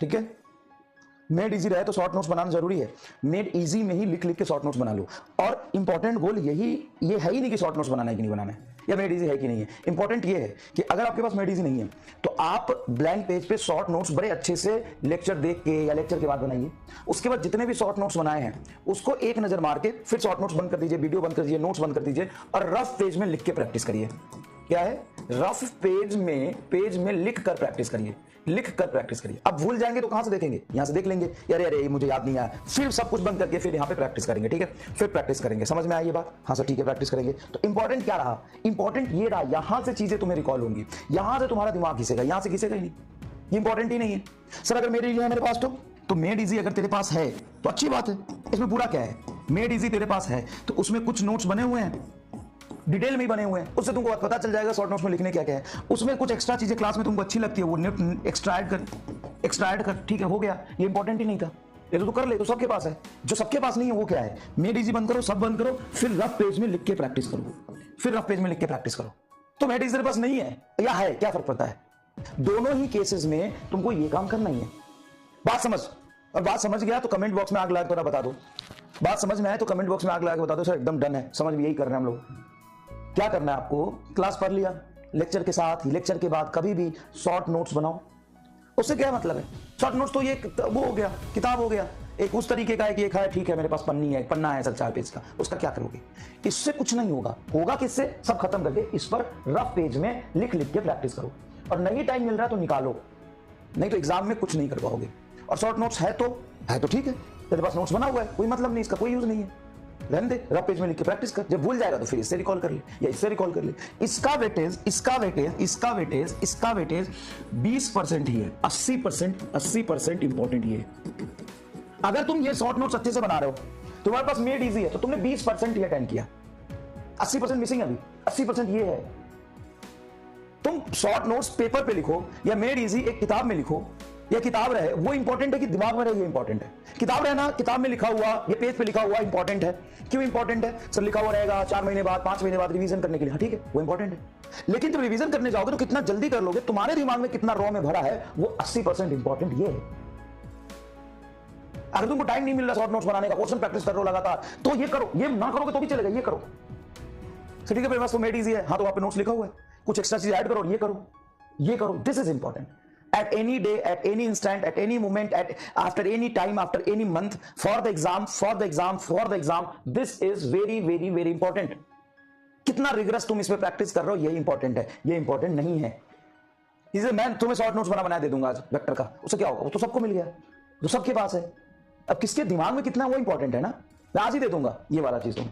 ठीक है, made easy रहे तो शॉर्ट नोट्स बनाना जरूरी है। मेड इजी में ही लिख लिख के शॉर्ट नोट्स बना लो। और इंपॉर्टेंट गोल यही ये है ही नहीं कि शॉर्ट नोट्स बनाना है कि नहीं बनाना है या मेड इजी है कि नहीं है। इंपॉर्टेंट ये है कि अगर आपके पास मेड इजी नहीं है तो आप ब्लैंक पेज पे शॉर्ट नोट्स बड़े अच्छे से लेक्चर देख के या लेक्चर के बाद बनाइए। उसके बाद जितने भी शॉर्ट नोट्स बनाए हैं उसको एक नजर मार के फिर शॉर्ट नोट्स बंद कर दीजिए, वीडियो बंद कर दीजिए, नोट्स बंद कर दीजिए और रफ पेज में लिख के प्रैक्टिस करिए। क्या है? रफ पेज में लिख कर प्रैक्टिस करिए, लिख कर प्रैक्टिस करिए। अब भूल जाएंगे तो कहां से देखेंगे? यहां से देख लेंगे, अरे अरे मुझे याद नहीं आया, फिर सब कुछ बंद करके फिर यहां पे प्रैक्टिस करेंगे। ठीक है, फिर प्रैक्टिस करेंगे। समझ में आई ये बात? हाँ सर ठीक है, प्रैक्टिस करेंगे। तो इंपॉर्टेंट क्या रहा? इंपॉर्टेंट ये रहा, यहां से चीजें तुम्हें रिकॉल होंगी, यहां से तुम्हारा दिमाग घिसेगा, यहां से घिसेगा ही नहीं। ये इंपॉर्टेंट ही नहीं है। सर अगर मेड इजी है मेरे पास तो मेड इजी अगर तेरे पास है तो अच्छी बात है, इसमें बुरा क्या है? मेड इजी तेरे पास है तो उसमें कुछ नोट्स बने हुए हैं, डिटेल में ही बने हुए हैं, उससे तुमको पता चल जाएगा शॉर्ट नोट्स में लिखने क्या क्या है। उसमें कुछ एक्स्ट्रा चीजें क्लास में तुमको अच्छी लगती है वो एक्स्ट्रा ऐड कर, ठीक है, हो गया। ये इंपॉर्टेंट ही नहीं था, ये तो तू कर ले, तो सबके पास है। जो सबके पास नहीं है वो क्या है? मेड इजी बंद करो, सब बंद करो, फिर रफ पेज में लिख के प्रैक्टिस करो, फिर रफ पेज में लिख के प्रैक्टिस करो। तो मेड इजी तेरे पास नहीं है या है, क्या फर्क पड़ता है? दोनों ही केसेस में तुमको ये काम करना ही है। बात समझ, और बात समझ गया तो कमेंट बॉक्स में आग लगा बता दो। बात समझ में आए तो कमेंट बॉक्स में आग लगा के बता दो सर एकदम डन है, समझ में, यही कर रहे हैं हम लोग। क्या करना है आपको? क्लास पढ़ लिया, लेक्चर के साथ, लेक्चर के बाद कभी भी शॉर्ट नोट्स बनाओ। उससे क्या मतलब है? शॉर्ट नोट्स तो ये वो हो गया, किताब हो गया, एक उस तरीके का है कि एक है ठीक है मेरे पास पन्ना है सर 4 पेज का, उसका क्या करोगे? इससे कुछ नहीं होगा। होगा किससे? सब खत्म करके इस पर रफ पेज में लिख लिख के प्रैक्टिस करो। और नहीं टाइम मिल रहा तो निकालो, नहीं तो एग्जाम में कुछ नहीं कर पाओगे। और शॉर्ट नोट्स है तो ठीक है, तेरे पास नोट्स बना हुआ है, कोई मतलब नहीं, इसका कोई यूज नहीं है, रहने दे, रफ पेज में लिख के प्रैक्टिस कर। जब भूल जाएगा तो फिर इससे रिकॉल कर ले या इससे रिकॉल कर ले। इसका वेटेज 20% ही है, 80% इंपॉर्टेंट ये है। अगर तुम ये शॉर्ट नोट्स अच्छे से बना रहे हो, तुम्हारे पास मेड इजी है तो तुमने 20% ही अटेंड किया, 80% मिसिंग है अभी, 80% ये है। तुम शॉर्ट नोट्स पेपर पे लिखो या मेड इजी एक किताब में लिखो, या किताब रहे वो इंपॉर्टेंट है कि दिमाग में रहे, ये इंपॉर्टेंट है। किताब रहना, किताब में लिखा हुआ, ये पेज पे लिखा हुआ इंपॉर्टेंट है। क्यों इंपॉर्टेंट है? सर लिखा हुआ रहेगा 4 महीने बाद, 5 महीने बाद रिवीजन करने के लिए, हाँ ठीक है, वो इंपॉर्टेंट है। लेकिन जब रिवीजन करने जाओगे तो कितना जल्दी कर लोगे, तुम्हारे दिमाग में कितना रॉ में भरा है, वो 80% इंपॉर्टेंट ये है। अगर तुमको टाइम नहीं मिल रहा शॉर्ट नोट्स बनाने का, क्वेश्चन प्रैक्टिस कर रहे हो लगातार, तो ये करो। ये ना करोगे तो भी चलेगा, ये करो। ठीक है, मेरे पास तो मेड इजी है, हाँ तो वहां पे नोट्स लिखा हुआ है, कुछ एक्स्ट्रा चीज ऐड करो, ये करो, ये करो। This is important. At any day, at any instant, at any moment, after any time, after any month, for the exam, this is very, very, very important. कितना रिग्रेस तुम इसमें प्रैक्टिस कर रहे हो, ये इंपॉर्टेंट है, ये इंपॉर्टेंट नहीं है। इसे मैं तुम्हें शॉर्ट नोट्स बना दे दूंगा आज वेक्टर का, उससे क्या होगा? वो तो सबको मिल गया, जो सबके पास है। अब किसके दिमाग में कितना वो इंपॉर्टेंट है ना, मैं आज ही दे दूंगा ये वाला चीज तुम।